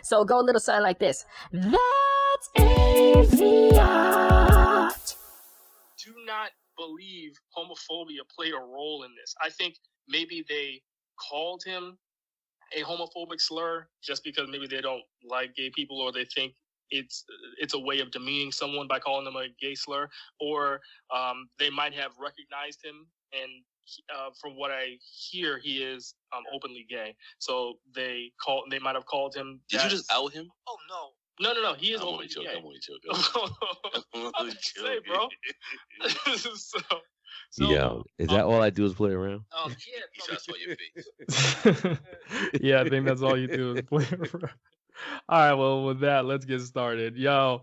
So go a little something like this. That's AVIOT. Do not believe homophobia played a role in this. I think maybe they called him a homophobic slur just because maybe they don't like gay people, or they think it's a way of demeaning someone by calling them a gay slur, or they might have recognized him, and from what I hear, he is openly gay. So they might have called him. Did you just out him? Oh no. No. He is openly gay. I'm only joking. I'm say, bro. Yo, is that all I do is play around? Yeah, That's what your face. Yeah, I think that's all you do is play around. All right, well, with that, let's get started. Yo,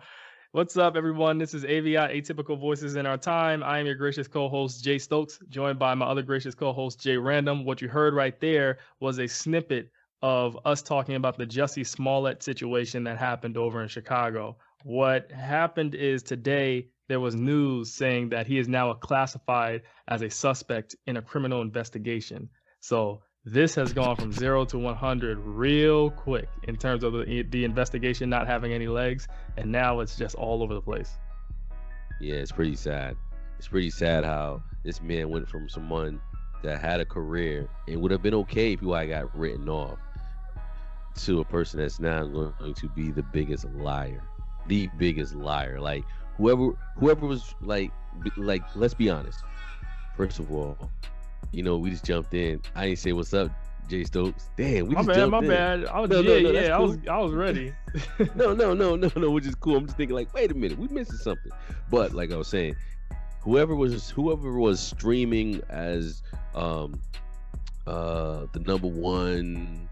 what's up, everyone? This is AVIOT, Atypical Voices in Our Time. I am your gracious co-host, Jay Stokes, joined by my other gracious co-host, Jay Random. What you heard right there was a snippet of us talking about the Jussie Smollett situation that happened over in Chicago. What happened is today there was news saying that he is now classified as a suspect in a criminal investigation. So this has gone from 0 to 100 real quick in terms of the investigation not having any legs, and now it's just all over the place. Yeah, it's pretty sad. It's pretty sad how this man went from someone that had a career and would have been okay if he got written off to a person that's now going to be the biggest liar. Like whoever was like let's be honest. First of all, we just jumped in. I ain't say what's up, Jay Stokes. Damn, we just jumped in. My bad. I was ready. No, which is cool. I'm just thinking like, wait a minute, we missing something. But like I was saying, whoever was streaming as the number one,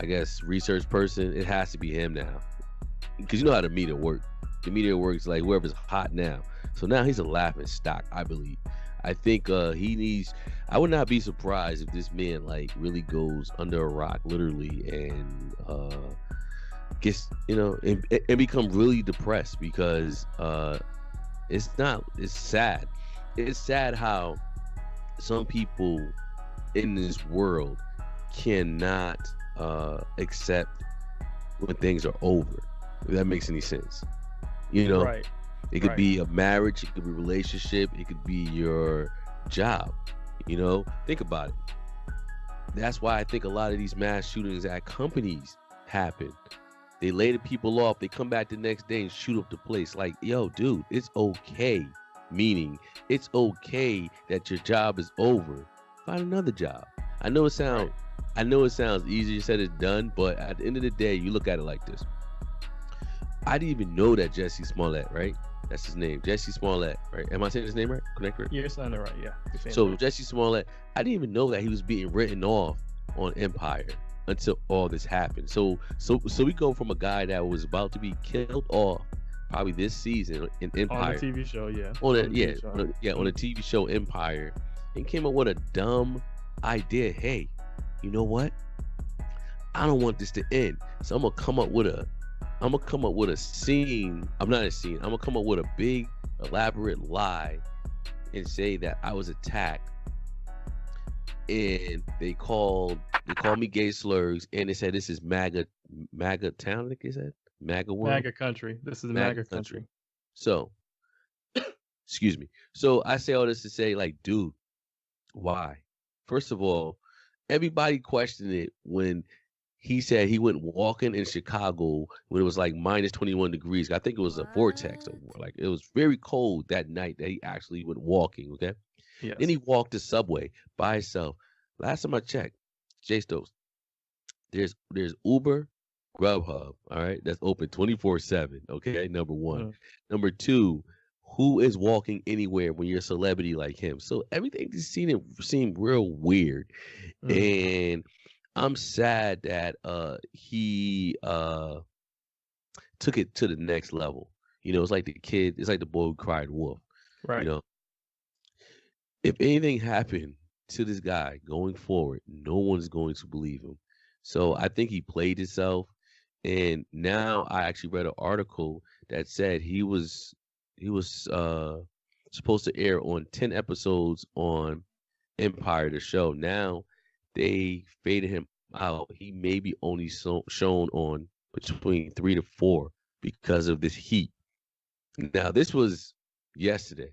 I guess, research person, it has to be him now. Because you know how the media works. The media works like whoever's hot now. So now he's a laughing stock, I believe. I think I would not be surprised if this man like really goes under a rock, literally, and gets, and become really depressed because it's sad. It's sad how some people in this world cannot accept when things are over. If that makes any sense. Right. It could be a marriage, it could be a relationship, it could be your job. Think about it. That's why I think a lot of these mass shootings at companies happen. They lay the people off, they come back the next day and shoot up the place. Like, yo, dude, it's okay. Meaning, it's okay that your job is over. Find another job. I know it sounds easier said than done, but at the end of the day, you look at it like this. I didn't even know that Jussie Smollett, right? That's his name, Jussie Smollett, right? Am I saying his name right? Correct? You're saying it right, yeah. So Jussie Smollett, I didn't even know that he was being written off on Empire until all this happened. So we go from a guy that was about to be killed off probably this season in Empire. On the TV show, yeah. On the TV show Empire, and came up with a dumb idea. Hey, you know what? I don't want this to end. So I'm gonna come up with a scene. I'm not a scene. I'm gonna come up with a big, elaborate lie and say that I was attacked, and they called me gay slurs, and they said this is MAGA town. I think they said MAGA world. MAGA country. This is MAGA country. So, excuse me. So I say all this to say, like, dude, why? First of all, everybody questioned it when he said he went walking in Chicago when it was like minus 21 degrees. I think it was a vortex. Like, it was very cold that night that he actually went walking, okay? Yes. Then he walked the subway by himself. Last time I checked, Jay Stokes, there's Uber, Grubhub, all right? That's open 24/7, okay? Number one. Mm-hmm. Number two, who is walking anywhere when you're a celebrity like him? So everything just seemed real weird. Mm-hmm. And I'm sad that he took it to the next level. It's like the boy who cried wolf. Right. If anything happened to this guy going forward, no one's going to believe him. So I think he played himself. And now I actually read an article that said he was supposed to air on 10 episodes on Empire, the show. Now they faded him out, he may be only shown on between 3 to 4 because of this heat. Now, this was yesterday.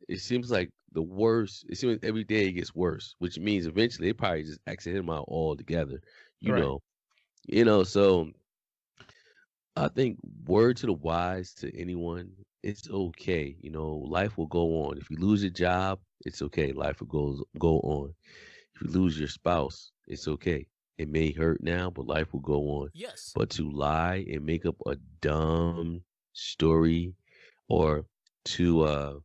It seems like the worst. It seems every day it gets worse, which means eventually they probably just exit him out altogether. You Right. know, you know. So I think word to the wise to anyone, it's okay. You know, life will go on. If you lose your job, it's okay. Life will go on. If you lose your spouse, it's okay. It may hurt now, but life will go on. Yes. But to lie and make up a dumb story or to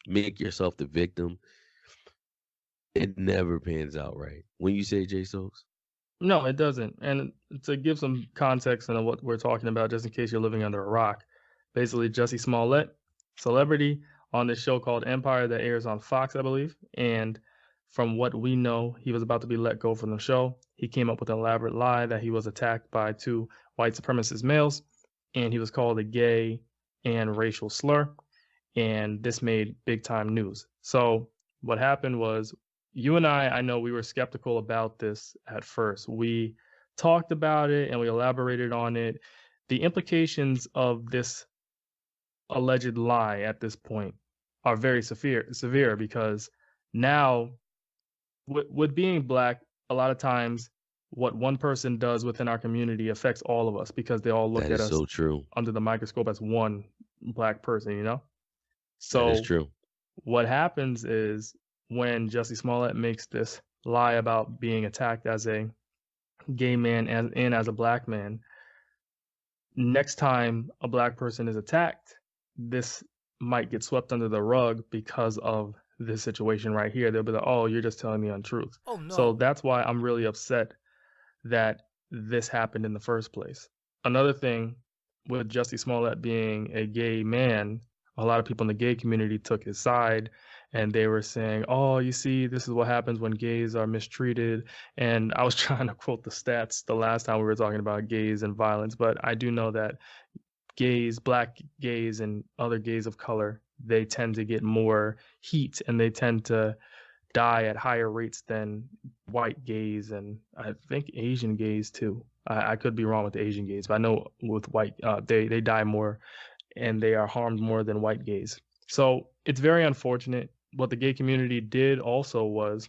make yourself the victim, it never pans out right. When you say Jay Stokes, No, it doesn't. And to give some context on what we're talking about, just in case you're living under a rock, basically Jussie Smollett, celebrity, on this show called Empire that airs on Fox, I believe. And from what we know, he was about to be let go from the show. He came up with an elaborate lie that he was attacked by two white supremacist males, and he was called a gay and racial slur. And this made big time news. So what happened was you and I know we were skeptical about this at first. We talked about it and we elaborated on it. The implications of this alleged lie at this point are very severe because now with being black, a lot of times what one person does within our community affects all of us because they all look that at is us so true. under the microscope as one black person, you know? That is So true. what happens is when Jussie Smollett makes this lie about being attacked as a gay man and as a black man, next time a black person is attacked, this might get swept under the rug because of this situation right here. They'll be like, oh, you're just telling the untruth. Oh no. So that's why I'm really upset that this happened in the first place. Another thing with Jussie Smollett being a gay man, a lot of people in the gay community took his side and they were saying, oh, you see, this is what happens when gays are mistreated. And I was trying to quote the stats the last time we were talking about gays and violence, but I do know that gays, black gays and other gays of color, they tend to get more heat and they tend to die at higher rates than white gays and I think Asian gays too. I could be wrong with the Asian gays, but I know with white, they die more and they are harmed more than white gays. So it's very unfortunate. What the gay community did also was,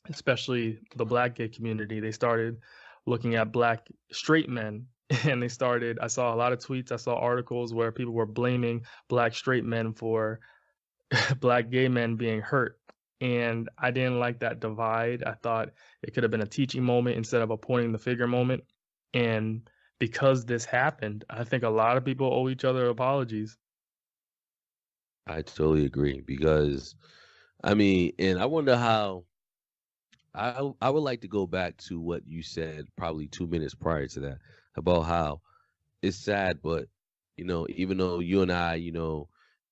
especially the black gay community, they started looking at black straight men and they started, I saw a lot of tweets, I saw articles where people were blaming black straight men for black gay men being hurt. And I didn't like that divide. I thought it could have been a teaching moment instead of a pointing the finger moment. And because this happened, I think a lot of people owe each other apologies. I totally agree because, I mean, and I wonder how. I would like to go back to what you said probably 2 minutes prior to that about how it's sad, but you know, even though you and I, you know,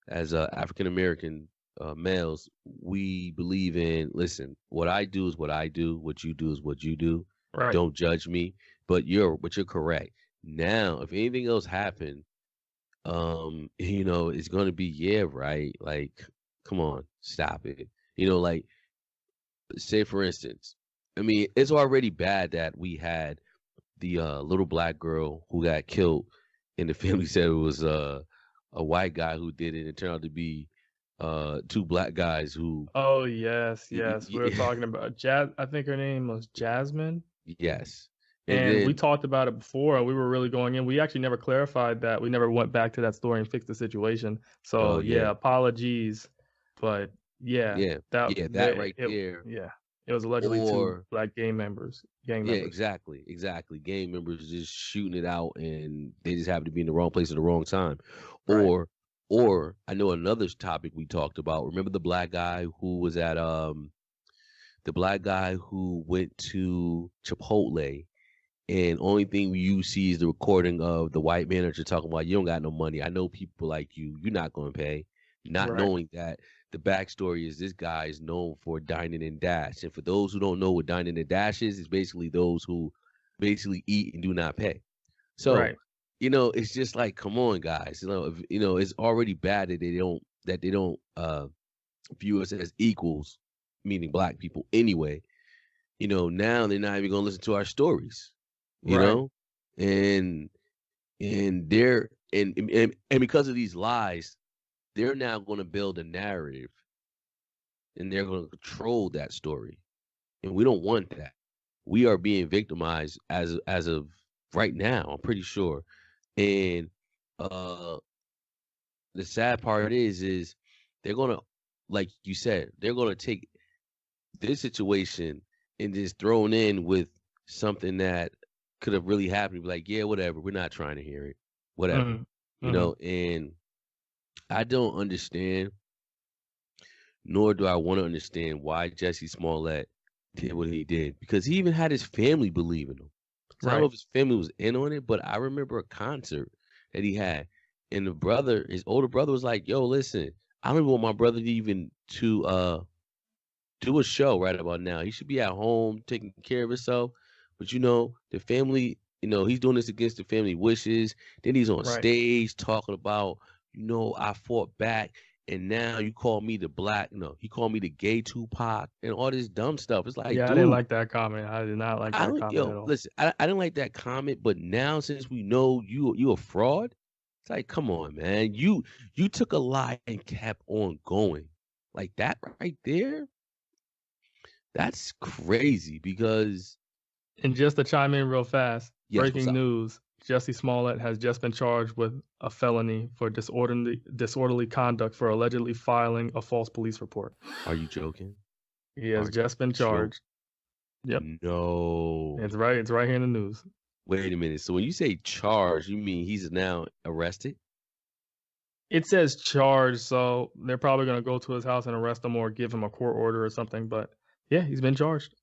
as African American males, we believe in listen. What I do is what I do. What you do is what you do. Right. Don't judge me. But you're correct. Now, if anything else happened, you know, it's gonna be yeah, right. Like, come on, stop it. You know, like say for instance, I mean, it's already bad that we had the little black girl who got killed, and the family said it was a white guy who did it. It turned out to be two black guys who Oh, yes, y- y- yes. We were talking about I think her name was Jasmine. yes, and And we then talked about it before. We were really going in. We actually never clarified that. We never went back to that story and fixed the situation. So oh yeah, yeah, apologies. But yeah, yeah, that yeah, that they right it there, yeah. It was allegedly two or black gang members. yeah, exactly. Gang members just shooting it out, and they just happen to be in the wrong place at the wrong time. Right. Or I know another topic we talked about. Remember the black guy who was at the black guy who went to Chipotle, and only thing you see is the recording of the white manager talking about you don't got no money. I know people like you. You're not going to pay, not Right. knowing that the backstory is this guy is known for dining and dash. And for those who don't know what dining and dash is, it's basically those who basically eat and do not pay. So, Right. you know, it's just like, come on, guys. You know, if, you know, it's already bad that they don't view us as equals, meaning black people anyway. now they're not even gonna listen to our stories, you Right. know, and they're and because of these lies, they're now going to build a narrative, and they're going to control that story, and we don't want that. We are being victimized as of right now. I'm pretty sure, and uh, the sad part is they're gonna, like you said, they're gonna take this situation and just thrown in with something that could have really happened. Be like, yeah, whatever. We're not trying to hear it. Whatever. Mhm. Mhm. And I don't understand, nor do I want to understand why Jussie Smollett did what he did, because he even had his family believing him. So I don't know Right. if his family was in on it, but I remember a concert that he had, and his older brother was like, "Yo, listen, I don't even want my brother to do a show right about now. He should be at home taking care of himself. But the family, he's doing this against the family wishes. Then he's on Right. stage talking about, I fought back, and now you call me the black, he called me the gay Tupac and all this dumb stuff. It's like, Yeah, I didn't dude, like that comment. I did not like I that don't, comment at yo, all. listen, I didn't like that comment, but now since we know you a fraud, it's like, come on, man, you took a lie and kept on going like that right there. That's crazy because And just to chime in real fast, yes, what's breaking up? news: Jussie Smollett has just been charged with a felony for disorderly conduct for allegedly filing a false police report. Are you joking? He has Are just been you joking? charged. Yep, No. it's right. It's right here in the news. Wait a minute. So when you say charge, you mean he's now arrested? It says charged, so they're probably gonna go to his house and arrest him or give him a court order or something. But yeah, he's been charged.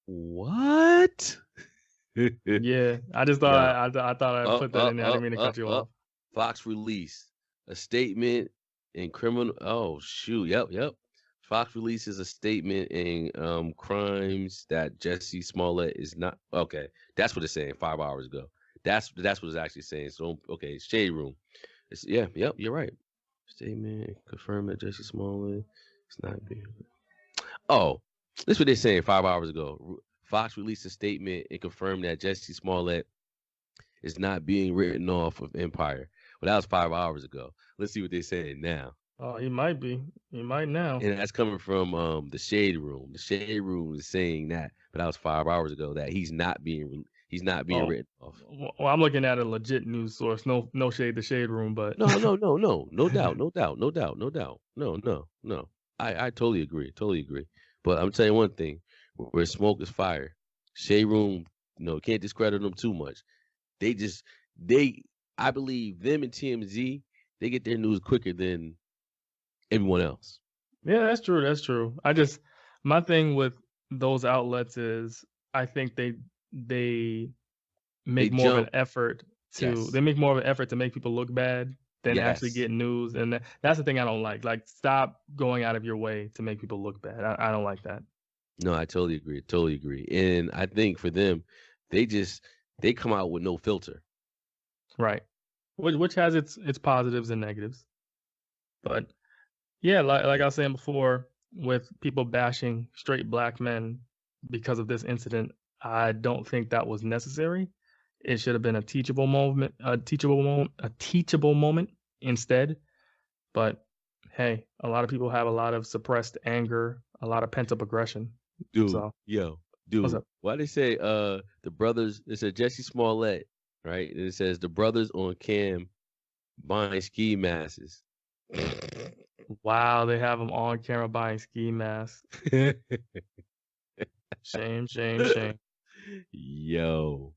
What? Yeah, I just thought Now, I thought I'd put that in there. I didn't mean to cut you off. Fox released a statement in criminal. Oh shoot! Yep. Fox releases a statement in crimes that Jussie Smollett is not okay. That's what it's saying 5 hours ago. That's what it's actually saying. So okay, Shade Room. Yep, you're right. Statement confirmed that Jussie Smollett is not being. Oh, this is what they're saying 5 hours ago. Fox released a statement and confirmed that Jussie Smollett is not being written off of Empire. Well, that was 5 hours ago. Let's see what they're saying now. Oh, he might be. He might now. And that's coming from the Shade Room. The Shade Room is saying that, but that was 5 hours ago, that he's not being Oh, written off. well, I'm looking at a legit news source. No shade to Shade Room, but No, no doubt. No. I totally agree. But I'm telling you one thing: where smoke is fire. Shade Room, can't discredit them too much. I believe them and TMZ, they get their news quicker than everyone else. yeah, that's true. That's true. My thing with those outlets is I think they make more of an effort Yes. they make more of an effort to make people look bad than actually Yes. get news, and that's the thing I don't like. Like, stop going out of your way to make people look bad. I don't like that. No, I totally agree. And I think for them, they come out with no filter. Right. Which has its positives and negatives. But yeah, like I was saying before, with people bashing straight black men because of this incident, I don't think that was necessary. It should have been a teachable moment instead. But hey, a lot of people have a lot of suppressed anger, a lot of pent up aggression. Dude, So dude, up? why they say the brothers, it said Jussie Smollett, right? And it says the brothers on cam buying ski masks. Wow, they have them on camera buying ski masks. Shame. Yo.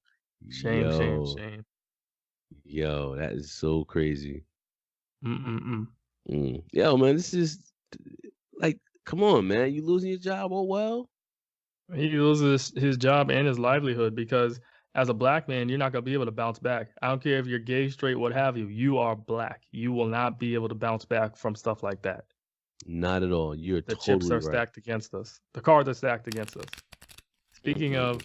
Shame. Yo, that is so crazy. Mm. Yo, man, this is like, come on, man. You losing your job? Oh, well. He loses his job and his livelihood because as a black man, you're not going to be able to bounce back. I don't care if you're gay, straight, what have you. You are black. You will not be able to bounce back from stuff like that. Not at all. You're The totally chips are right. stacked against us. The cards are stacked against us. Speaking of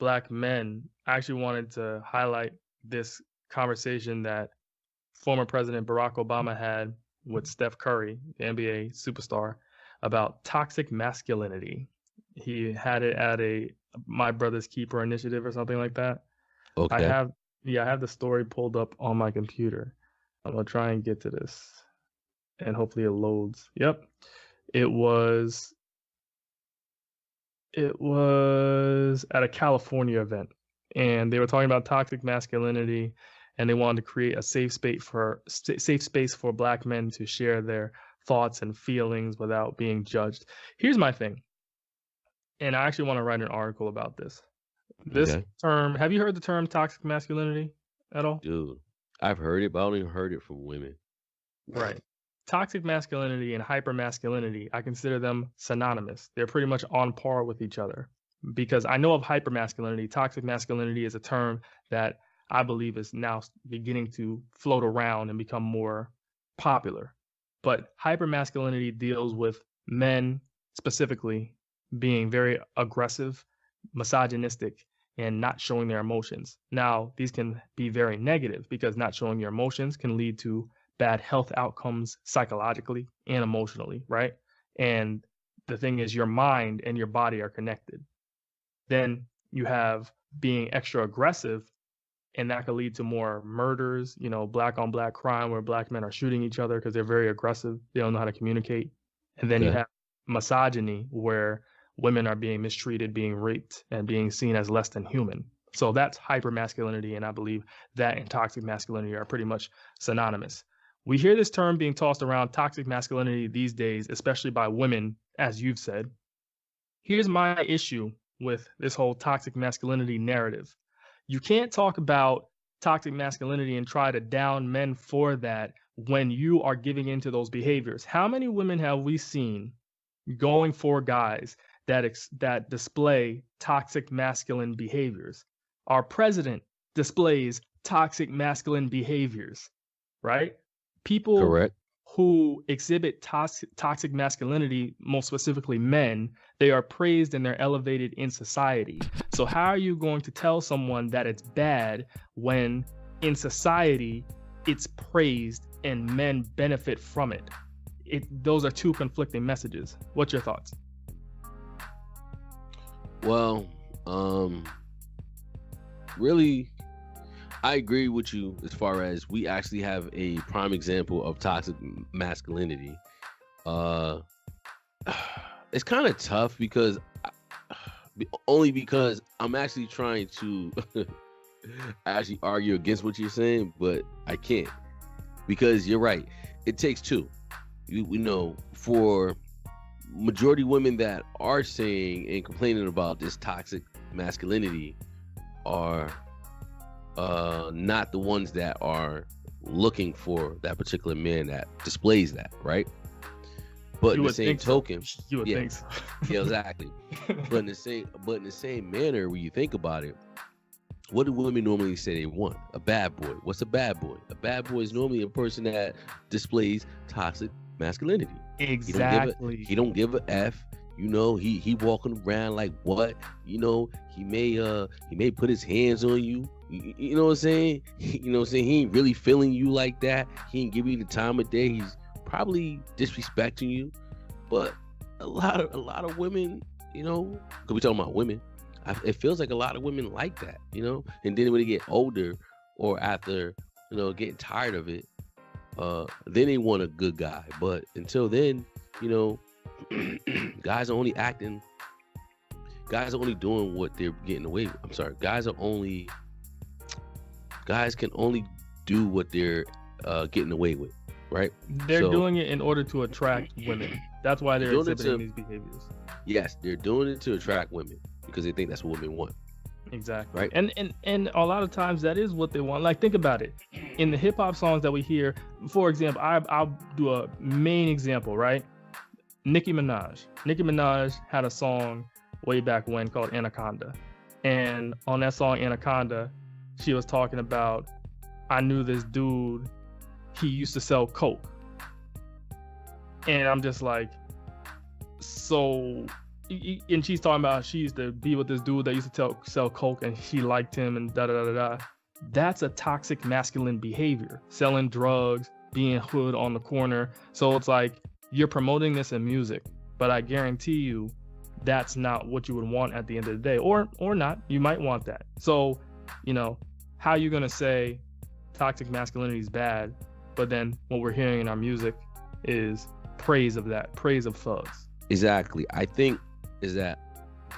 black men, I actually wanted to highlight this conversation that former President Barack Obama had with Steph Curry, the NBA superstar, about toxic masculinity. He had it at a My Brother's Keeper initiative or something like that. I Okay. have the story pulled up on my computer. I'm gonna try and get to this, and hopefully it loads. Yep, it was at a California event, and they were talking about toxic masculinity, and they wanted to create a safe space for Black men to share their thoughts and feelings without being judged. Here's my thing, and I actually want to write an article about this. This Okay. term, have you heard the term toxic masculinity at all? Dude, I've heard it, but I only heard it from women. Right. Toxic masculinity and hypermasculinity, I consider them synonymous. They're pretty much on par with each other. Because I know of hypermasculinity, toxic masculinity is a term that I believe is now beginning to float around and become more popular. But hypermasculinity deals with men specifically being very aggressive, misogynistic, and not showing their emotions. Now, these can be very negative because not showing your emotions can lead to bad health outcomes psychologically and emotionally, right? And the thing is, your mind and your body are connected. Then you have being extra aggressive, and that could lead to more murders, Black on Black crime where Black men are shooting each other because they're very aggressive. They don't know how to communicate. And then you Okay. have misogyny where women are being mistreated, being raped, and being seen as less than human. So that's hypermasculinity, and I believe that and toxic masculinity are pretty much synonymous. We hear this term being tossed around, toxic masculinity, these days, especially by women, as you've said. Here's my issue with this whole toxic masculinity narrative. You can't talk about toxic masculinity and try to down men for that when you are giving into those behaviors. How many women have we seen going for guys that display toxic masculine behaviors? Our president displays toxic masculine behaviors, right? People Correct. who exhibit toxic masculinity, most specifically men, they are praised and they're elevated in society. So how are you going to tell someone that it's bad when in society it's praised and men benefit from it? Those are two conflicting messages. What's your thoughts? Well, really, I agree with you as far as we actually have a prime example of toxic masculinity. It's kind of tough because I'm actually trying to actually argue against what you're saying, but I can't, because you're right. It takes two. We know for majority women that are saying and complaining about this toxic masculinity are not the ones that are looking for that particular man that displays that, right? But in the same token, you would think so. Yeah, exactly. But in the same manner, when you think about it, what do women normally say they want? A bad boy. What's a bad boy? A bad boy is normally a person that displays toxic masculinity. Exactly. He don't give a F. He walking around like what? He may put his hands on you. You know what I'm saying? He ain't really feeling you like that. He ain't giving you the time of day. He's probably disrespecting you. But a lot of women, because we're talking about women, it feels like a lot of women like that, And then when they get older or after, getting tired of it, then they want a good guy. But until then, guys are only doing what they're getting away with. I'm sorry, guys can only do what they're getting away with, right? They're doing it in order to attract women. That's why they're exhibiting these behaviors. Yes, they're doing it to attract women because they think that's what women want. Exactly. Right. And a lot of times that is what they want. Like, think about it. In the hip hop songs that we hear, for example, I'll do a main example, right? Nicki Minaj had a song way back when called Anaconda. And on that song Anaconda, she was talking about, I knew this dude, he used to sell coke. And I'm just like, so, and she's talking about she used to be with this dude that used to sell coke and she liked him and da da da da. That's a toxic masculine behavior, selling drugs, being hood on the corner. So it's like, you're promoting this in music, but I guarantee you that's not what you would want at the end of the day, or not. You might want that. So, you know, how are you gonna say toxic masculinity is bad, but then what we're hearing in our music is praise of that, praise of thugs? Exactly. I think is that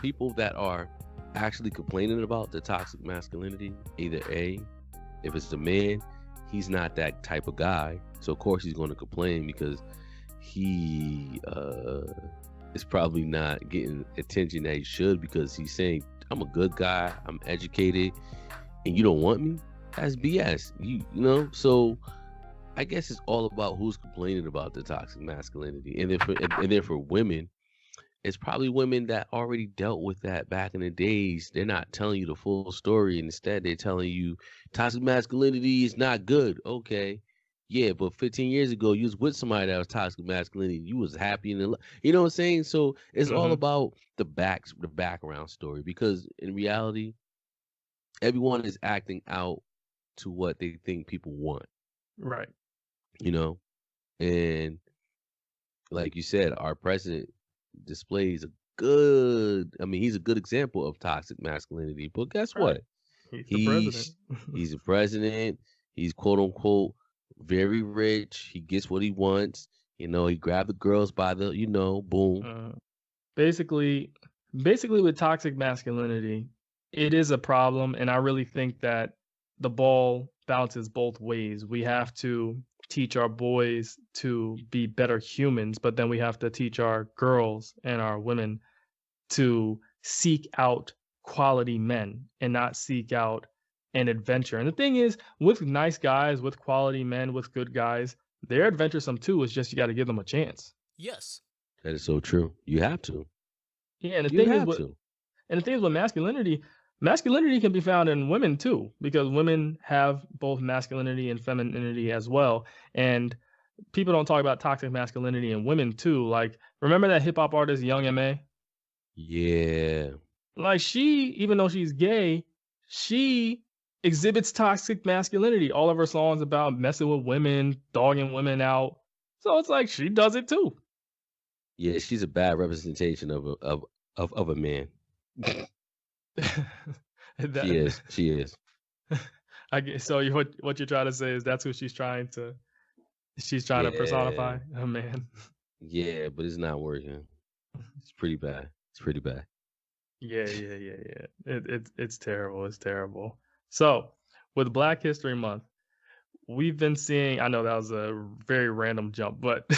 people that are actually complaining about the toxic masculinity, either A, if it's the man, he's not that type of guy, so of course he's going to complain because he is probably not getting attention that he should, because he's saying, I'm a good guy, I'm educated, and you don't want me? That's BS. You know, so I guess it's all about who's complaining about the toxic masculinity. And then for women, it's probably women that already dealt with that back in the days. They're not telling you the full story. Instead, they're telling you toxic masculinity is not good. Okay. Yeah, but 15 years ago, you was with somebody that was toxic masculinity. You was happy and you know what I'm saying? So it's all about the background story, because in reality, everyone is acting out to what they think people want. Right. You know? And like you said, our president displays he's a good example of toxic masculinity. But guess what? He's the president. He's quote unquote very rich. He gets what he wants. You know, he grabbed the girls by the, boom. Basically with toxic masculinity, it is a problem, and I really think that the ball bounces both ways. We have to teach our boys to be better humans, but then we have to teach our girls and our women to seek out quality men and not seek out an adventure. And the thing is, with nice guys, with quality men, with good guys, they're adventuresome too. It's just you got to give them a chance. Yes. That is so true. You have to. Yeah, and the thing is with masculinity can be found in women too, because women have both masculinity and femininity as well. And people don't talk about toxic masculinity in women too. Like, remember that hip hop artist Young M.A.? Yeah. Like, she, even though she's gay, she exhibits toxic masculinity. All of her songs about messing with women, dogging women out. So it's like she does it too. Yeah, she's a bad representation of a man. She is. I guess so. What you're trying to say is that's who she's trying to personify, a man. Yeah, but it's not working. It's pretty bad. Yeah. It's terrible. It's terrible. So with Black History Month, we've been seeing. I know that was a very random jump, but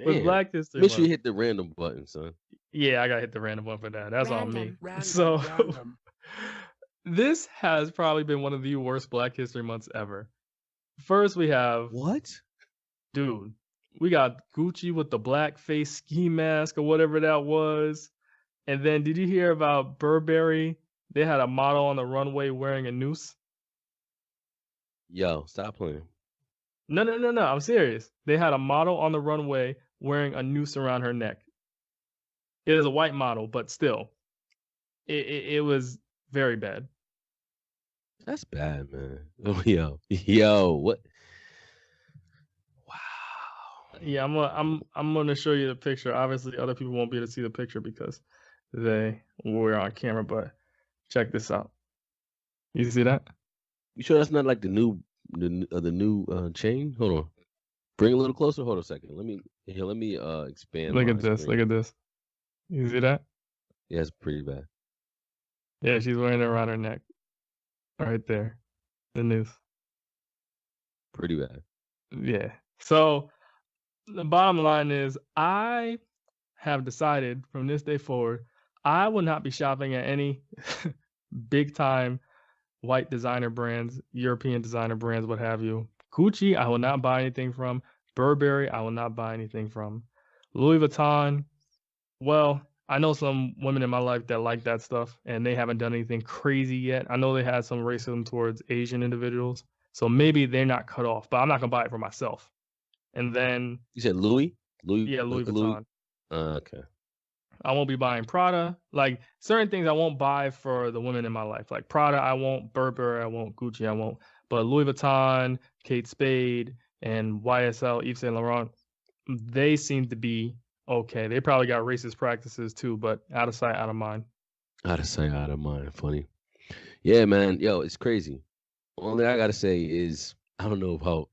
with Black History Month, make sure you hit the random button, son. Yeah, I gotta hit the random one for that. That's on me. So this has probably been one of the worst Black History Months ever. First, we have dude. We got Gucci with the black face ski mask or whatever that was. And then did you hear about Burberry? They had a model on the runway wearing a noose. Yo, stop playing. No. I'm serious. They had a model on the runway wearing a noose around her neck. It is a white model, but still, it was very bad. That's bad, man. Oh, yo, what? Wow. Yeah, I'm gonna show you the picture. Obviously, other people won't be able to see the picture because we're on camera. But check this out. You see that? You sure that's not like the new chain? Hold on. Bring it a little closer. Hold on a second. Let me expand. Look at this. Look at this. You see that? Yeah, it's pretty bad. Yeah, she's wearing it around her neck. Right there. The noose. Pretty bad. Yeah. So the bottom line is I have decided from this day forward, I will not be shopping at any big time white designer brands, European designer brands, what have you. Gucci, I will not buy anything from. Burberry, I will not buy anything from. Louis Vuitton, well, I know some women in my life that like that stuff, and they haven't done anything crazy yet. I know they had some racism towards Asian individuals, so maybe they're not cut off, but I'm not going to buy it for myself. And then... You said Louis? Yeah, Louis Vuitton. Okay. I won't be buying Prada. Like, certain things I won't buy for the women in my life. Like Prada, I won't. Burberry, I won't. Gucci, I won't. But Louis Vuitton, Kate Spade, and YSL, Yves Saint Laurent, they seem to be okay. They probably got racist practices too, but out of sight, out of mind. Out of sight, out of mind. Funny. Yeah, man. Yo, it's crazy. Only thing I gotta say is I don't know how.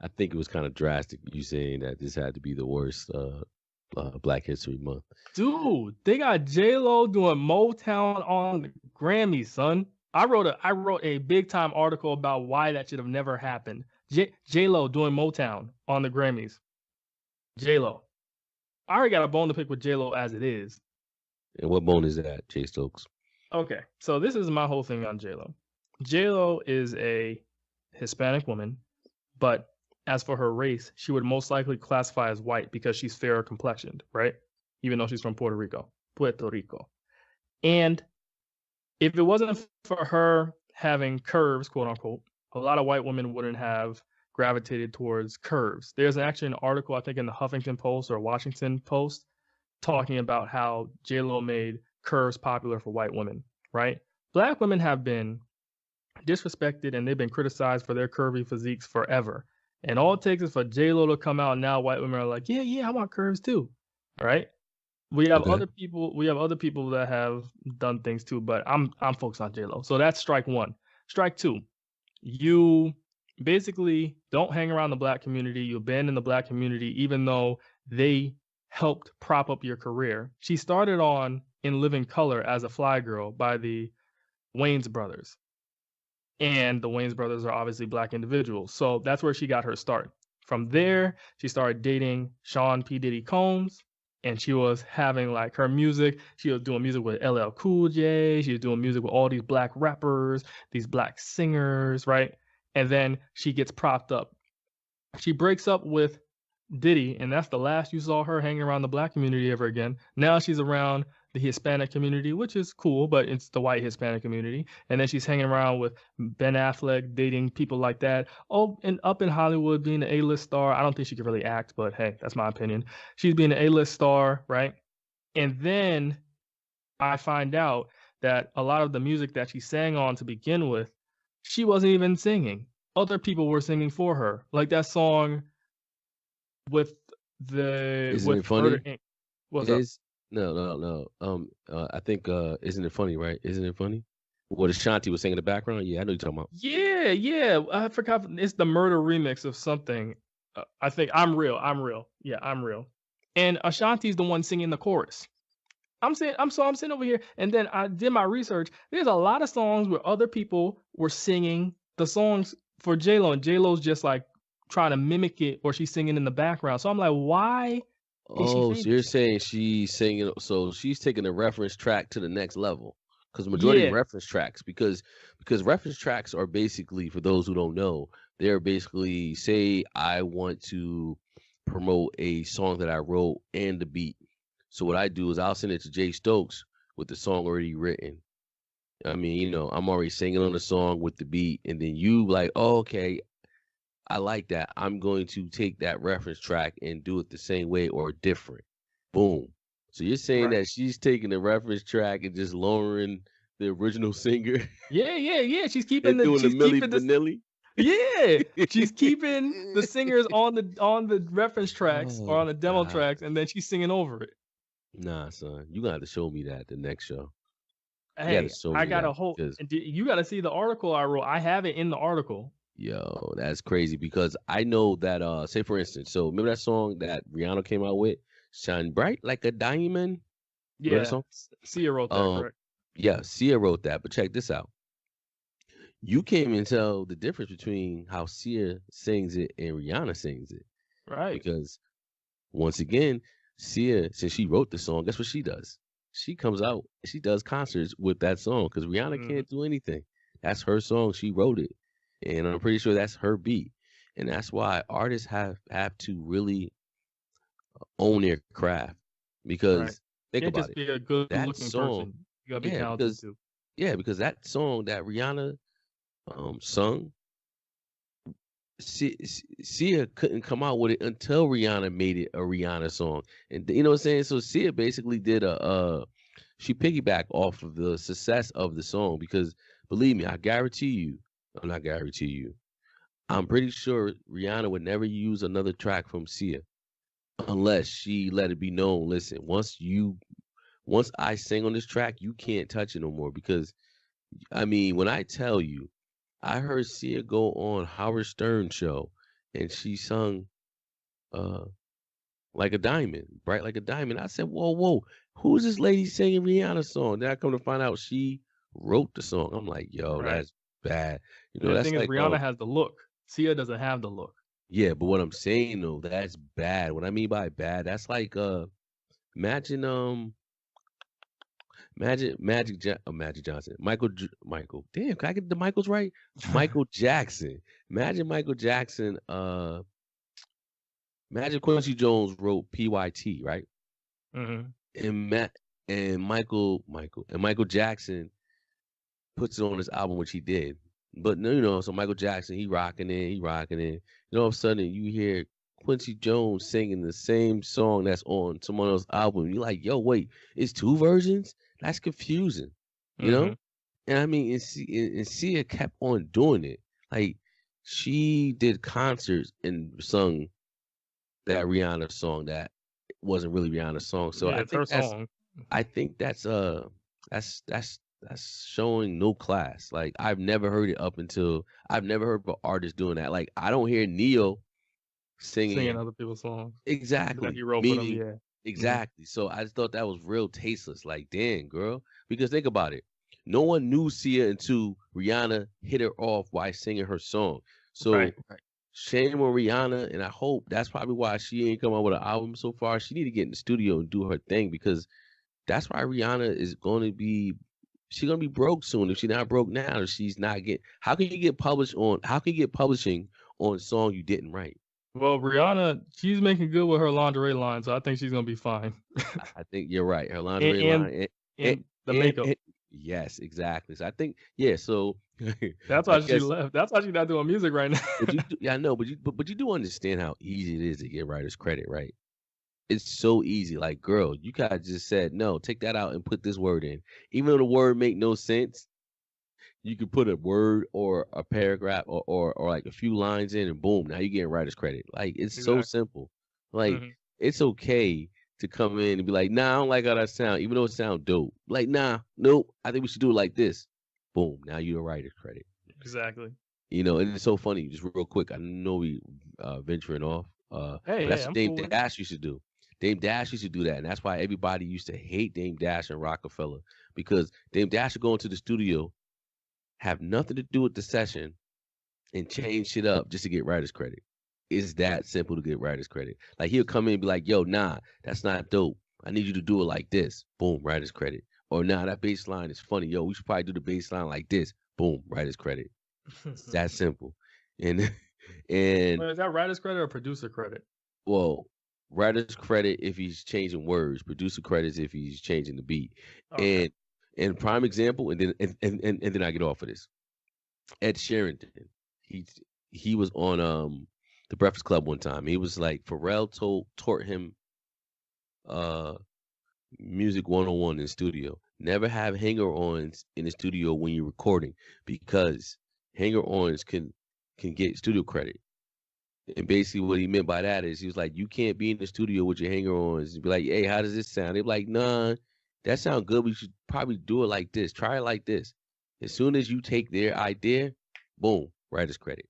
I think it was kind of drastic you saying that this had to be the worst Black History Month. Dude, they got J-Lo doing Motown on the Grammys, son. I wrote a big time article about why that should have never happened. J-Lo doing Motown on the Grammys. J-Lo. I already got a bone to pick with J-Lo as it is. And what bone is that, Jay Stokes? Okay, so this is my whole thing on J-Lo. J-Lo is a Hispanic woman, but as for her race, she would most likely classify as white because she's fairer complexioned, right? Even though she's from Puerto Rico. And if it wasn't for her having curves, quote unquote, a lot of white women wouldn't have gravitated towards curves. There's actually an article, I think, in the Huffington Post or Washington Post talking about how J-Lo made curves popular for white women, right? Black women have been disrespected and they've been criticized for their curvy physiques forever. And all it takes is for J-Lo to come out and now white women are like, yeah, I want curves too, right? We have other people that have done things too, but I'm focused on J-Lo. So that's strike one. Strike two, you basically don't hang around the Black community. You abandon the Black community, even though they helped prop up your career. She started on In Living Color as a fly girl by the Wayans brothers. And the Wayans brothers are obviously Black individuals. So that's where she got her start. From there, she started dating Sean P. Diddy Combs. And she was having like her music. She was doing music with LL Cool J. She was doing music with all these Black rappers, these Black singers, right? And then she gets propped up. She breaks up with Diddy, and that's the last you saw her hanging around the Black community ever again. Now she's around the Hispanic community, which is cool, but it's the white Hispanic community. And then she's hanging around with Ben Affleck, dating people like that. Oh, and up in Hollywood, being an A-list star. I don't think she could really act, but hey, that's my opinion. She's being an A-list star, right? And then I find out that a lot of the music that she sang on to begin with, she wasn't even singing. Other people were singing for her. Like that song with the Isn't it funny? Murder Inc. What's up? No. I think isn't it funny, right? Isn't it funny? What Ashanti was saying in the background? Yeah, I know you're talking about. Yeah. I forgot. It's the Murder remix of something. I think I'm real. Yeah, I'm real. And Ashanti's the one singing the chorus. I'm sitting over here, and then I did my research. There's a lot of songs where other people were singing the songs for J-Lo, and J-Lo's just like trying to mimic it, or she's singing in the background. So I'm like, why? Oh, so you're saying she's singing, so she's taking the reference track to the next level. Because the majority of reference tracks, because reference tracks are basically, for those who don't know, they're basically, say I want to promote a song that I wrote and the beat. So what I do is I'll send it to Jay Stokes with the song already written. I mean, I'm already singing on the song with the beat, and then you like, oh, okay, I like that. I'm going to take that reference track and do it the same way or different. Boom. So you're saying that she's taking the reference track and just lowering the original singer? Yeah. She's keeping doing the Milli Vanilli? Yeah, she's keeping the singers on the reference tracks or on the demo tracks, and then she's singing over it. Nah, son, you gotta have to show me that the next show. Hey, I got a whole. You got to see the article I wrote. I have it in the article. Yo, that's crazy because I know that. Say for instance, so remember that song that Rihanna came out with, "Shine Bright Like a Diamond." Yeah, Sia wrote that, correct? Yeah, Sia wrote that. But check this out. You can't even tell the difference between how Sia sings it and Rihanna sings it, right? Because once again, Sia, since she wrote the song, guess what she does? She comes out, she does concerts with that song because Rihanna can't do anything. That's her song. She wrote it, and I'm pretty sure that's her beat. And that's why artists have to really own their craft because think about just be a good that looking song, person. You gotta be talented too. Yeah, because that song that Rihanna sung, Sia couldn't come out with it until Rihanna made it a Rihanna song. And you know what I'm saying? So Sia basically did she piggybacked off of the success of the song because believe me, I'm pretty sure Rihanna would never use another track from Sia. unless she let it be known. Listen, once I sing on this track, you can't touch it no more. Because I mean, when I tell you, I heard Sia go on Howard Stern show, and she sung uh like a diamond, bright like a diamond. I said, whoa, whoa, who's this lady singing Rihanna's song? Then I come to find out she wrote the song. I'm like, yo, Right. that's bad. You And know, the that's thing is, like, Rihanna has the look. Sia doesn't have the look. yeah, but what I'm saying though, that's bad. What I mean by bad, that's like, imagine, Magic Johnson, Michael. Damn, can I get the Michaels right? Michael Jackson. Imagine Michael Jackson. Imagine Quincy Jones wrote PYT, right? Mm-hmm. And Michael Jackson puts it on his album, which he did. But no, so Michael Jackson, he rocking it. All of a sudden you hear Quincy Jones singing the same song that's on someone else's album. You're like, yo, wait, it's two versions? That's confusing, you know? And I mean, and Sia kept on doing it. Like, she did concerts and sung that Rihanna song that wasn't really Rihanna's song. So yeah, it's her song. I think that's showing no class. Like, I've never heard it I've never heard of an artist doing that. Like, I don't hear Neo singing other people's songs. exactly. That he wrote for them, yeah. Exactly. So I just thought that was real tasteless. Like, damn, girl. Because think about it. No one knew Sia until Rihanna hit her off while singing her song. So Right. shame on Rihanna, and I hope that's probably why she ain't come out with an album so far. She need to get in the studio and do her thing, because that's why Rihanna is going to be, she's going to be broke soon. If she's not broke now, she's not getting, how can you get publishing on a song you didn't write? Well, Rihanna, she's making good with her lingerie line, so I think she's going to be fine. I think you're right. Her lingerie line and the makeup. Yes, exactly. So I think, yeah, so that's why she left. That's why she's not doing music right now. I know, but you do understand how easy it is to get writers credit, right? It's so easy. Like, girl, you guys just said, no, take that out and put this word in. Even though the word make no sense, you could put a word or a paragraph or like a few lines in, and boom, now you're getting writer's credit. Like, it's so simple. Like, it's okay to come in and be like, nah, I don't like how that sound, even though it sounds dope. Like, nah, nope, I think we should do it like this. Boom, now you're a writer's credit. Exactly. You know, and it's so funny, just real quick, I know we venturing off. That's what Dame Dash used to do. Dame Dash used to do that, and that's why everybody used to hate Dame Dash and Rockefeller, because Dame Dash would go into the studio, have nothing to do with the session, and change shit up just to get writer's credit. It's that simple to get writer's credit. Like, he'll come in and be like, yo, nah, that's not dope. I need you to do it like this. Boom, writer's credit. Or, nah, that bass line is funny. Yo, we should probably do the bass line like this. Boom, writer's credit. It's that simple. And is that writer's credit or producer credit? Well, writer's credit if he's changing words, producer credits if he's changing the beat. Okay. And prime example, and then I get off of this. Ed Sheeran, he was on the Breakfast Club one time. He was like, Pharrell taught him music 101 in the studio. Never have hanger-ons in the studio when you're recording, because hanger-ons can get studio credit. And basically what he meant by that is, he was like, you can't be in the studio with your hanger-ons and be like, hey, how does this sound? They're like, nah, that sounds good. We should probably do it like this. Try it like this. As soon as you take their idea, boom, writer's credit.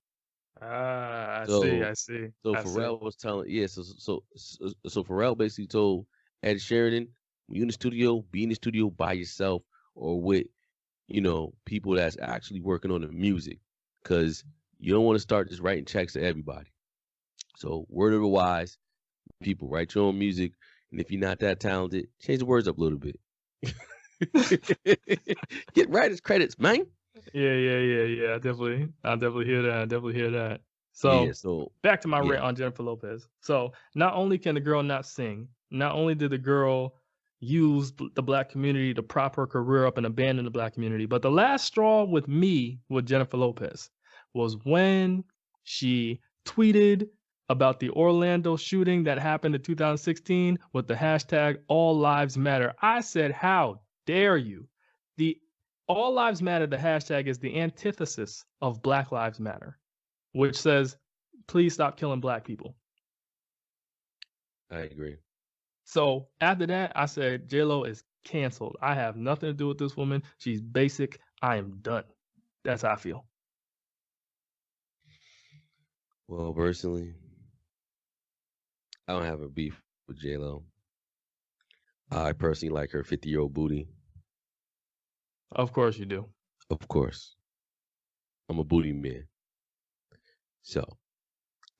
I see. So Pharrell was telling, so Pharrell basically told Ed Sheeran, when you're in the studio, be in the studio by yourself or with, people that's actually working on the music, because you don't want to start just writing checks to everybody. So word of the wise, people, write your own music, and if you're not that talented, change the words up a little bit. Get writers credits, man. Yeah. I definitely hear that. So back to my rant on Jennifer Lopez. So not only can the girl not sing, not only did the girl use the black community to prop her career up and abandon the black community, but the last straw with Jennifer Lopez was when she tweeted about the Orlando shooting that happened in 2016 with the hashtag All Lives Matter. I said, how dare you? The All Lives Matter, the hashtag, is the antithesis of Black Lives Matter, which says, please stop killing black people. I agree. So after that, I said J-Lo is canceled. I have nothing to do with this woman. She's basic. I am done. That's how I feel. Well, personally, I don't have a beef with J-Lo. I personally like her 50-year-old booty. Of course you do. Of course. I'm a booty man. So,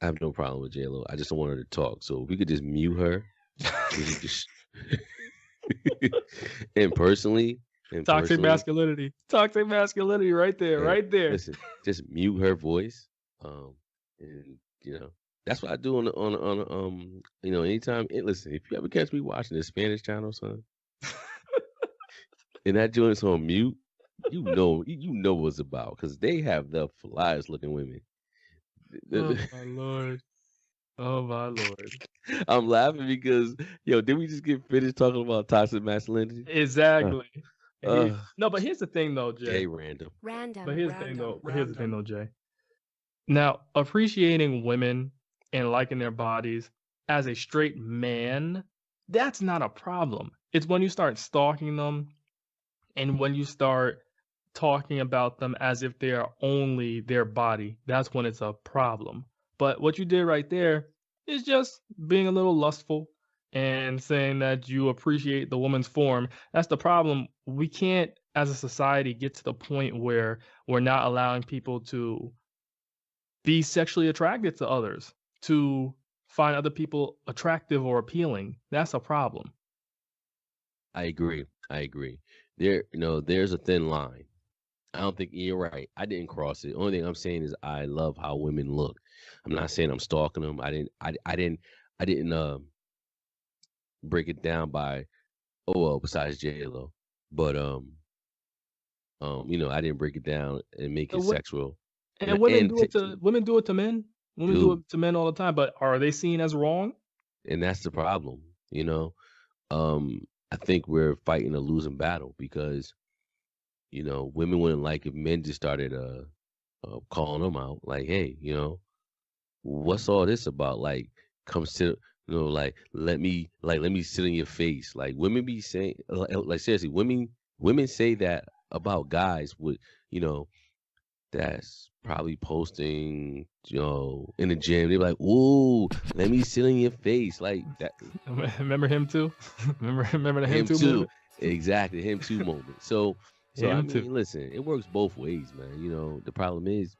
I have no problem with J-Lo. I just don't want her to talk. So, if we could just mute her. We could just... and personally... Toxic masculinity. Toxic masculinity right there. Right there. Listen, just mute her voice. And, that's what I do on anytime. Listen, if you ever catch me watching the Spanish channel, son, and that joint's on mute, you know what's about, because they have the flyest looking women. Oh my lord. Oh my lord. I'm laughing because did we just get finished talking about toxic masculinity? Exactly. No, but here's the thing though, Jay. Jay Random. But here's the thing though, Jay. Now, appreciating women and liking their bodies as a straight man, that's not a problem. It's when you start stalking them and when you start talking about them as if they are only their body, that's when it's a problem. But what you did right there is just being a little lustful and saying that you appreciate the woman's form. That's the problem. We can't, as a society, get to the point where we're not allowing people to be sexually attracted to others, to find other people attractive or appealing. That's a problem. I agree. There's a thin line. I don't think you're right. I didn't cross it. Only thing I'm saying is I love how women look. I'm not saying I'm stalking them. I didn't break it down by besides J-Lo. But I didn't break it down and make it sexual. And women do it to men. Women do it to men all the time. But are they seen as wrong? And that's the problem. I think we're fighting a losing battle because women wouldn't like if men just started calling them out, like, hey, what's all this about? Like, come sit, like let me sit in your face. Like, women be saying, like seriously, women say that about guys with that's probably posting in the gym. They're like, ooh, let me sit in your face, like that. Remember him too? remember the him too moment? Exactly, him too moment. So I mean, listen, it works both ways, man. The problem is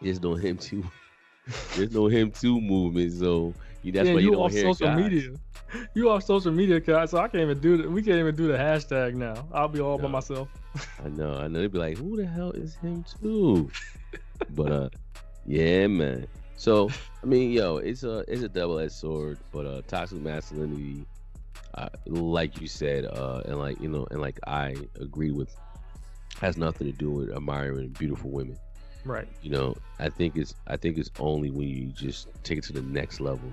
there's no him too. There's no him too movement. So that's why you don't hear social guys. media. You off social media, guys. So I can't even do that. We can't even do the hashtag now. I'll be all by myself. I know. They'd be like, who the hell is him too? But yeah, man. So I mean, it's a double-edged sword. But toxic masculinity, like you said, and like I agree with, has nothing to do with admiring beautiful women. Right. I think it's only when you just take it to the next level,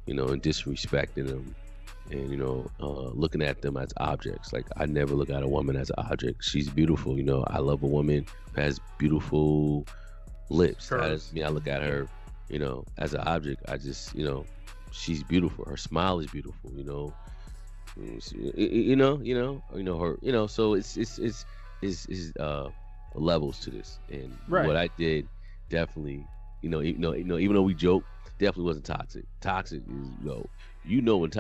and disrespecting them, and looking at them as objects. Like, I never look at a woman as an object. She's beautiful. I love a woman who has beautiful lips. I look at her, as an object. I just, she's beautiful. Her smile is beautiful. Her. So it's levels to this, and what I did definitely, even though we joke, definitely wasn't toxic. Toxic is when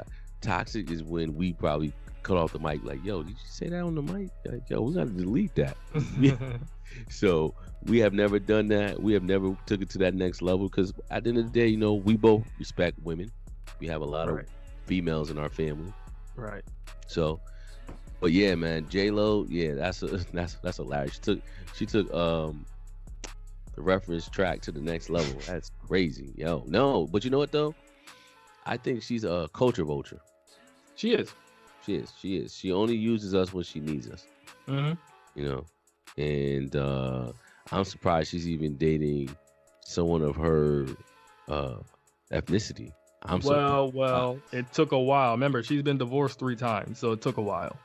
toxic is when we probably cut off the mic, like, yo, did you say that on the mic? Like, yo, we gotta delete that. So we have never done that. We have never took it to that next level, because at the end of the day, we both respect women. We have a lot of females in our family, right? So, but yeah, man, J-Lo, yeah, that's hilarious. She took the reference track to the next level. That's crazy, yo. No, but you know what though? I think she's a culture vulture. She is. She only uses us when she needs us. Mm-hmm. And I'm surprised she's even dating someone of her ethnicity. Well, it took a while. Remember, she's been divorced 3 times, so it took a while.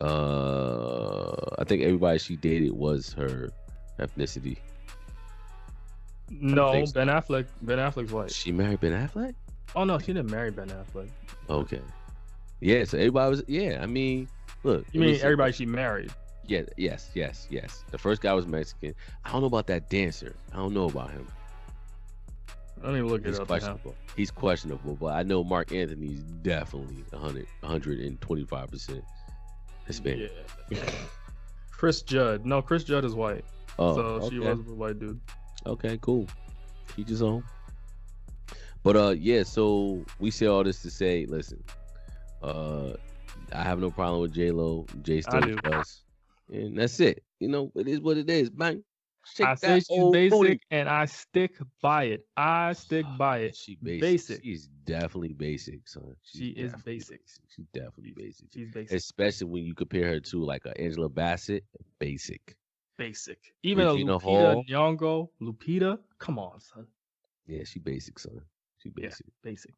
I think everybody she dated was her ethnicity. No, Ben Affleck's wife. She married Ben Affleck? Oh no, she didn't marry Ben Affleck. Okay. Yeah, so everybody was. Yeah, I mean, look. You mean everybody she married? Yeah. Yes. The first guy was Mexican. I don't know about that dancer. I don't know about him. I don't even look He's it up. questionable. He's questionable, but I know Mark Anthony's definitely 125% Hispanic. Yeah. Chris Judd. No, Chris Judd is white. Oh, so okay. she was a white dude. Okay, cool. Each his own. But yeah, so we say all this to say, listen, I have no problem with J-Lo. Jay Stokes does. And that's it. You know, it is what it is, man. I say she's basic, and I stick by it. I stick by it. She basic. She's definitely basic, son. She is basic. She's definitely basic. She's basic. Especially when you compare her to like a Angela Bassett. Basic. Even Regina a Lupita Hall. Nyong'o. Lupita? Come on, son. Yeah, she basic, son. She basic. Yeah, basic.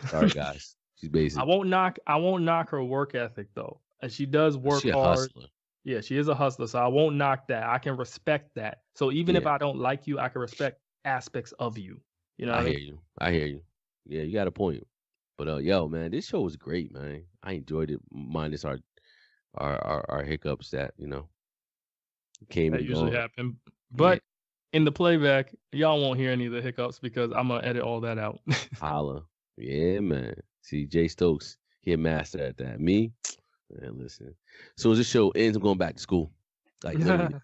Sorry, guys. She's basic. I won't knock her work ethic though. And she does work hard. Hustler. Yeah, she is a hustler, so I won't knock that. I can respect that. So even if I don't like you, I can respect aspects of you. You know what I mean? I hear you. Yeah, you got a point. But yo, man, this show was great, man. I enjoyed it, minus our hiccups that, you know, came that and usually gone. happen. But in the playback, y'all won't hear any of the hiccups because I'm gonna edit all that out. Holla. Yeah, man. See, Jay Stokes, he a master at that. Me, man, listen. As soon as the show ends, I'm going back to school. Like literally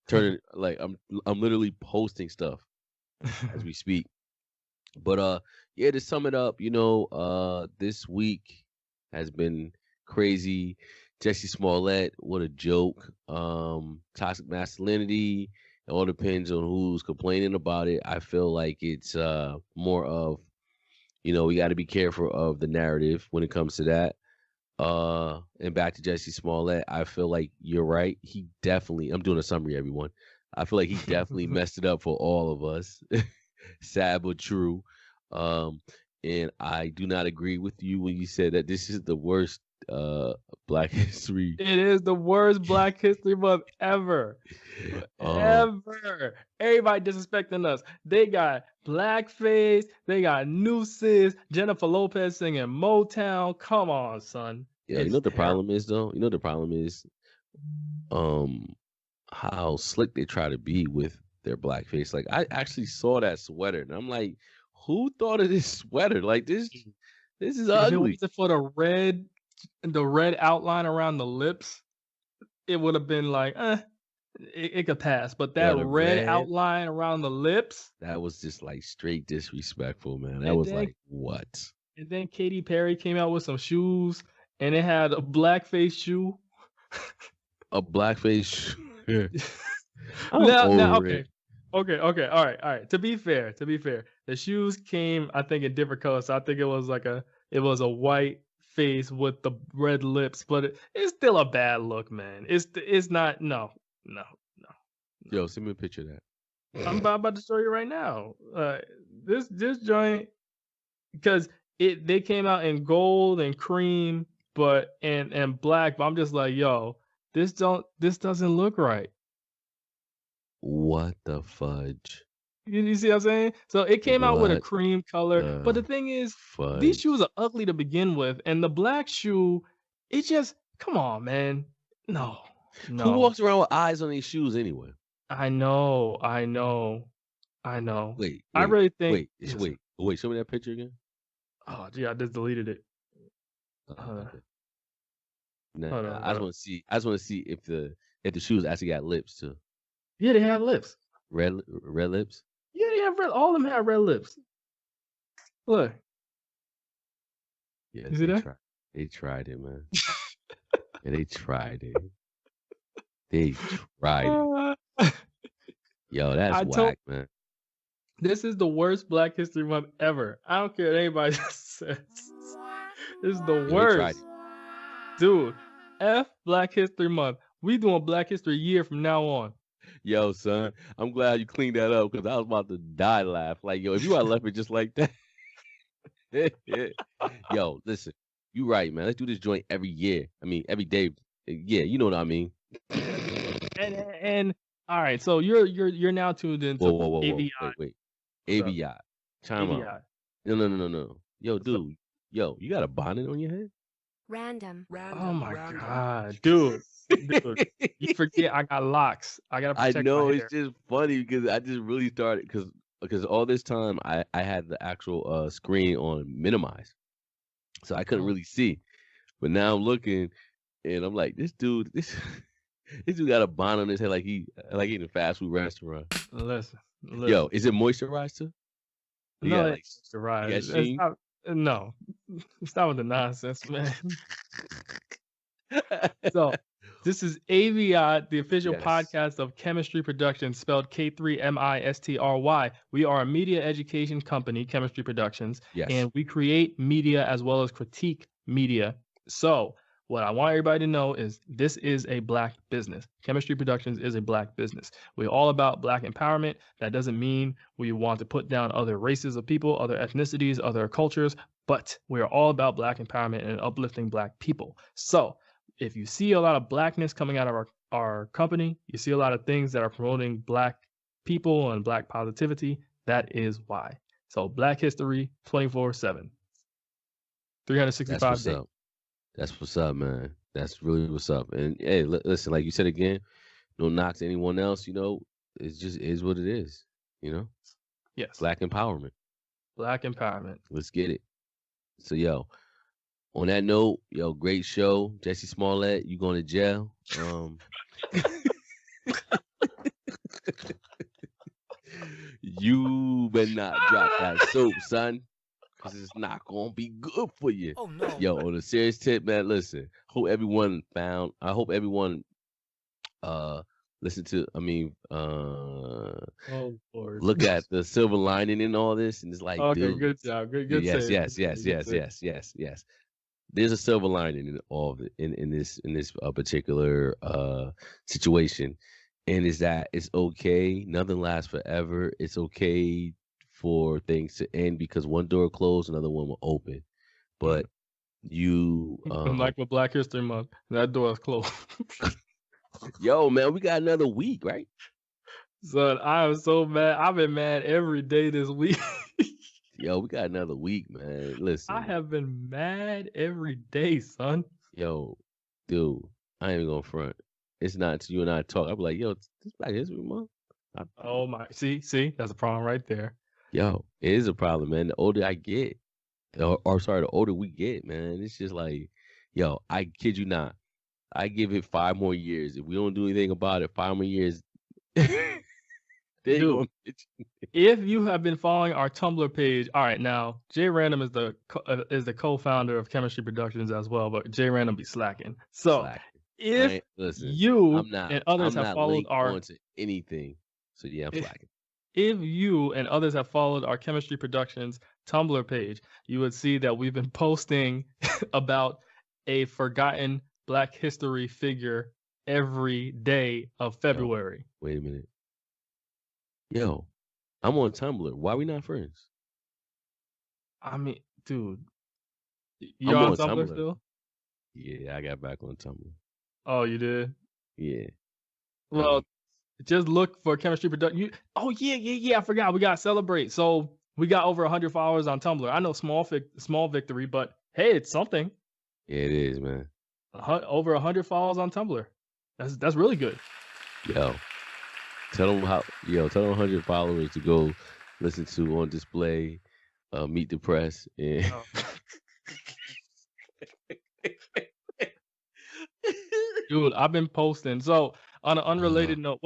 turning like I'm literally posting stuff as we speak. But yeah, to sum it up, you know, this week has been crazy. Jussie Smollett, what a joke. Toxic masculinity. It all depends on who's complaining about it. I feel like it's more of, you know, we got to be careful of the narrative when it comes to that. And back to Jussie Smollett, I feel like you're right. He definitely, I'm doing a summary, everyone. I feel like he definitely messed it up for all of us. Sad but true. And I do not agree with you when you said that this is the worst Black History. It is the worst Black History Month ever. Ever. Everybody disrespecting us. They got blackface. They got nooses. Jennifer Lopez singing Motown. Come on, son. Yeah, you know what the problem is, though? You know what the problem is? How slick they try to be with their blackface. Like, I actually saw that sweater, and I'm like, who thought of this sweater? Like, this is ugly. If it wasn't for the red outline around the lips, it would have been like, it could pass. But that red outline around the lips, that was just like straight disrespectful, man. That was like, what? And then Katy Perry came out with some shoes, and it had a blackface shoe. A blackface shoe. Now, okay. All right. To be fair, the shoes came, I think, in different colors. So I think it was a white face with the red lips, but it's still a bad look, man. It's not. No. Yo, send me a picture of that. I'm about to show you right now. This joint, because they came out in gold and cream, and black. But I'm just like, yo, this doesn't look right. What the fudge? You see what I'm saying? So it came out with a cream color. But the thing is, these shoes are ugly to begin with. And the black shoe, it just, come on, man. No. Who walks around with eyes on these shoes anyway? I know. Wait. I really think. Wait. Show me that picture again. Oh, gee, I just deleted it. Okay. Nah, I just want to see if the shoes actually got lips too. Yeah, they have lips. Red lips? Yeah, they have red. All of them have red lips. Look. Yeah, you see that? They tried it, man. Yeah, they tried it. They tried it. Yo, that's whack, man. This is the worst Black History Month ever. I don't care what anybody says. This is the worst. Dude, F Black History Month. We doing Black History Year from now on. Yo, son, I'm glad you cleaned that up because I was about to die laugh. Like, yo, if you had left it just like that. Yo, listen, you right, man. Let's do this joint every year. I mean, every day. Yeah, you know what I mean. And all right, so you're now tuned into whoa. AVIOT. Wait. AVIOT. Time out. No. Yo, dude. Yo, you got a bonnet on your head? Random. Oh my God, dude. You forget I got locks. I gotta I protect my know hair. it's just funny because I just really started because all this time I had the actual screen on minimize, so I couldn't Oh. really see. But now I'm looking and I'm like, this dude got a bonnet on his head like he in a fast food restaurant. Listen. Yo, is it moisturized too? You No, got, like, it's right. you got sheen? No, stop with the nonsense, man. So, this is AVIOT, the official Yes. podcast of Chemistry Productions, spelled K3MISTRY. We are a media education company, Chemistry Productions, Yes. and we create media as well as critique media. So, what I want everybody to know is this is a Black business. Chemistry Productions is a Black business. We're all about Black empowerment. That doesn't mean we want to put down other races of people, other ethnicities, other cultures, but we're all about Black empowerment and uplifting Black people. So, if you see a lot of Blackness coming out of our company, you see a lot of things that are promoting Black people and Black positivity, that is why. So Black history 24/7. 365 That's what's days. up. That's what's up, man. That's really what's up. And hey, listen, like you said again, no knock to anyone else, it just is what it is, Yes. Black empowerment. Black empowerment. Let's get it. So, yo, on that note, great show. Jussie Smollett, you going to jail. You better not drop that soap, son, because it's not going to be good for you. Oh no. Yo, on a serious tip, man, listen. I hope everyone listen to, Oh Lord. look at the silver lining in all this, and it's like, Okay, dude, good job. Good yes, save. yes, Good yes, save, yes, good yes, yes. There's a silver lining in all of it, in this particular situation, and is that it's okay. Nothing lasts forever. It's okay for things to end because one door closed, another one will open. But you, And like with Black History Month, that door is closed. yo, man, we got another week, right? Son, I am so mad. I've been mad every day this week. Yo, we got another week, man. Listen, I have been mad every day, son. yo, dude, I ain't even gonna front. It's not until you and I talk. I'll be like, yo, this Black History Month. Oh my, see, that's a problem right there. Yo, it is a problem, man. The older I get, or sorry, the older we get, man, it's just like, yo, I kid you not. I give it 5 more years. If we don't do anything about it, 5 more years. Dude, if you have been following our Tumblr page, all right, now Jay Random is the co-founder of Chemistry Productions as well, but Jay Random be slacking. So if you and others have followed our to anything, so yeah, I'm slacking. If you and others have followed our Chemistry Productions Tumblr page, you would see that we've been posting about a forgotten Black history figure every day of February. Yo, wait a minute. Yo, I'm on Tumblr. Why we not friends? I mean, dude, you're on Tumblr still? Yeah, I got back on Tumblr. Oh, you did? Yeah. Well, just look for Chemistry Production. Oh yeah. I forgot. We got to celebrate. So we got over 100 followers on Tumblr. I know small victory, but hey, it's something. Yeah, it is, man. Over 100 followers on Tumblr. That's really good. Yo, tell them 100 followers to go listen to On Display, Meet the Press, and dude, I've been posting. So on an unrelated note,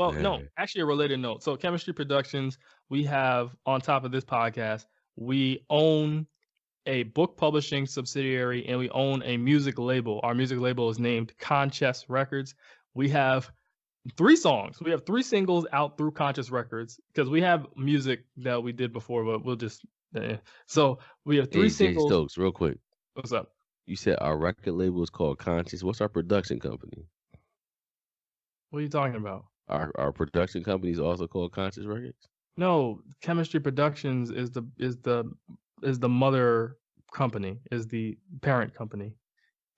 actually a related note. So Chemistry Productions, we have on top of this podcast, we own a book publishing subsidiary and we own a music label. Our music label is named Conscious Records. We have 3 songs. We have 3 singles out through Conscious Records because we have music that we did before, but we'll just so we have 3 singles. Jay Stokes, real quick. What's up? You said our record label is called Conscious. What's our production company? What are you talking about? Our production company is also called Conscious Records? No, Chemistry Productions is the mother company, is the parent company.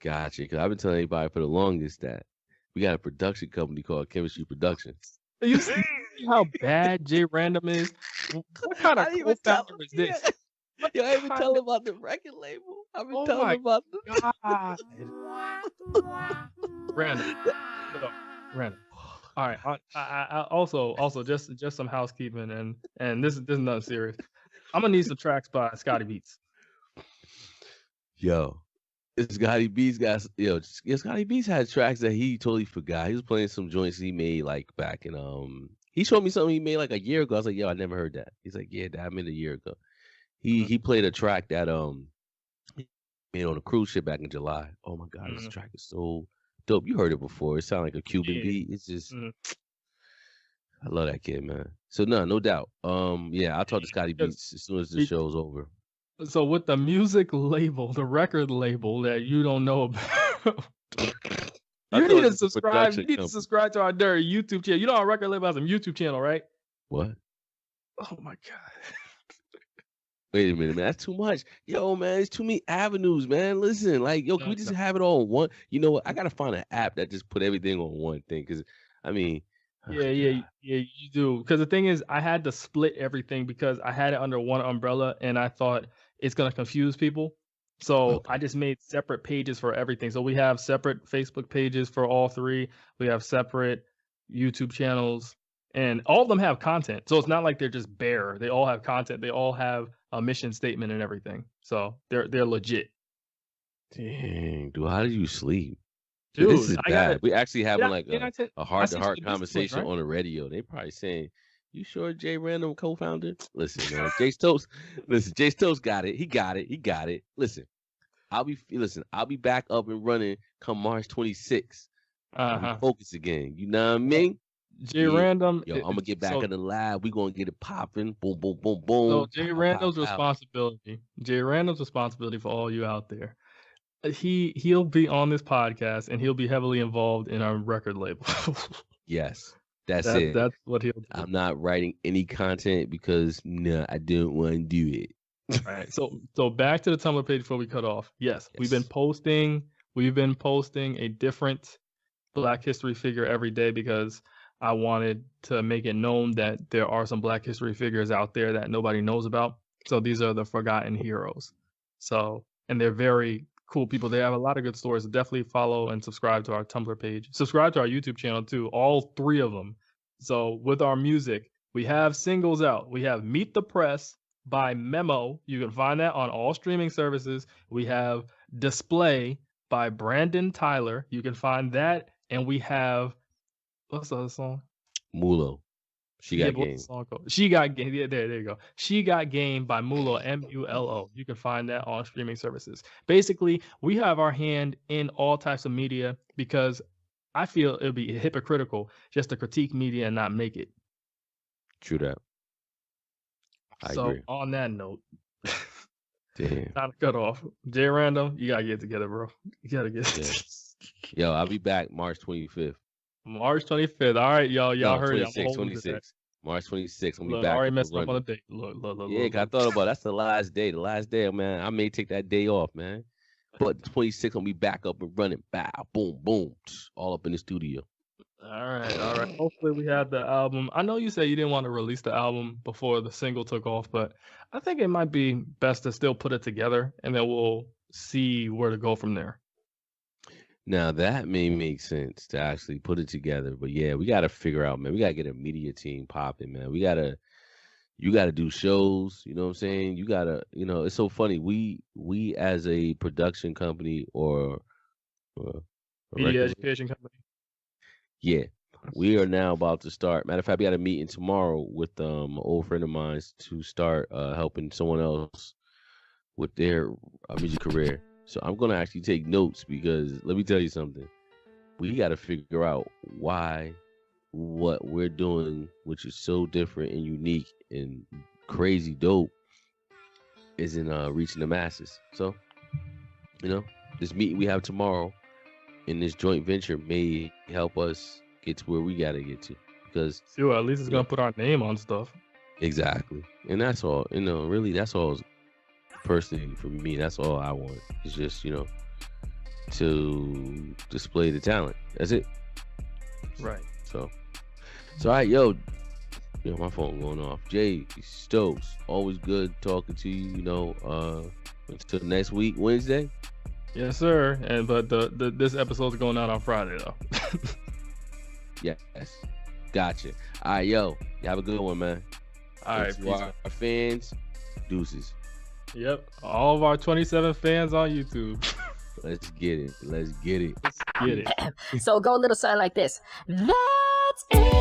Gotcha. Because I've been telling everybody for the longest that we got a production company called Chemistry Productions. You see how bad Jay Random is? What kind of co-founder is this? Yo, I even tell him about the record label. I've been telling him about the God. Random. Random. All right. I also just some housekeeping and this is nothing serious. I'm gonna need some tracks by Scotty Beats. Yo, Scotty Beats got Scotty Beats had tracks that he totally forgot. He was playing some joints he made like back in he showed me something he made like a year ago. I was like, yo, I never heard that. He's like, yeah, that I made a year ago. He played a track that he made on a cruise ship back in July. Oh my god, this track is so dope. You heard it before. It sounded like a Cuban beat. It's just I love that kid, man. So no doubt. Yeah, I'll talk to Scotty Beats as soon as the show's over. So with the music label, the record label that you don't know about, you need to subscribe. You need to subscribe to our dirty YouTube channel. You know our record label has a YouTube channel, right? What? Oh my god. Wait a minute, man. That's too much. Yo, man, it's too many avenues, man. Listen, like, yo, can we just have it all on one? You know what? I gotta find an app that just put everything on one thing. Cause I mean, yeah, you do. Because the thing is, I had to split everything because I had it under one umbrella, and I thought it's gonna confuse people. So I just made separate pages for everything. So we have separate Facebook pages for all three. We have separate YouTube channels, and all of them have content. So it's not like they're just bare. They all have content. They all have a mission statement and everything. So they're legit. Dang, dude, how did you sleep? Dude, this is bad. We actually having like a heart-to-heart conversation right? on the radio. They probably saying, "You sure Jay Random co-founder?" Listen, man, Jay Stokes. Listen, Jay Stokes got it. He got it. Listen, I'll be back up and running come March 26th. Focus again. You know what I mean? Jay Random. Yo, I'm gonna get back in the lab. We gonna get it popping. Boom, boom, boom, boom. So Jay Random's responsibility. Jay Random's responsibility for all you out there. He'll be on this podcast and he'll be heavily involved in our record label. Yes, that's it. That's what he'll do. I'm not writing any content because I don't want to do it. All right. So back to the Tumblr page before we cut off. Yes, we've been posting a different Black History figure every day because I wanted to make it known that there are some Black History figures out there that nobody knows about. So these are the forgotten heroes. So, and they're very cool people. They have a lot of good stories. Definitely follow and subscribe to our Tumblr page. Subscribe to our YouTube channel too, all three of them. So with our music, we have singles out. We have Meet the Press by Memo. You can find that on all streaming services. We have Display by Brandon Tyler. You can find that. And we have, what's the other song? Mulo. She Got Game. She Got Game. Yeah, there you go. She Got Game by Mulo, Mulo. You can find that on streaming services. Basically, we have our hand in all types of media because I feel it would be hypocritical just to critique media and not make it. True that. I agree. On that note, damn. Time to cut off. Jay Random, you gotta get it together, bro. You gotta get it together. Yo, I'll be back March 25th. March 25th. All right, y'all heard it. 26. March 26th. I'm gonna be back. I already messed up on the date. Look. Yeah, I thought about it. That's the last day. The last day, man. I may take that day off, man. But 26th, I'm gonna be back up and running. Bow, boom, boom, all up in the studio. All right. Hopefully we have the album. I know you said you didn't want to release the album before the single took off, but I think it might be best to still put it together, and then we'll see where to go from there. Now that may make sense to actually put it together, but yeah, we got to figure out, man. We got to get a media team popping, man. You got to do shows. You know what I'm saying? You got to, it's so funny. We as a production company or media education company. Yeah, we are now about to start. Matter of fact, we got a meeting tomorrow with an old friend of mine to start helping someone else with their music career. So I'm going to actually take notes because let me tell you something. We got to figure out why what we're doing, which is so different and unique and crazy dope, isn't reaching the masses. So, this meeting we have tomorrow in this joint venture may help us get to where we got to get to. Because at least it's going to put our name on stuff. Exactly. And that's all, really, that's all. Personally, for me, that's all I want. It's just, to display the talent. That's it. Right. So all right, yo, Yeah, my phone going off. Jay Stokes, always good talking to you. You know, until next week, Wednesday. Yes, sir. And but this episode's going out on Friday though. Yes, gotcha. All right, yo, you have a good one, man. All right, To peace. our fans, deuces. Yep, all of our 27 fans on YouTube. Let's get it. Let's get it. Let's get it. So go a little something like this. That's it.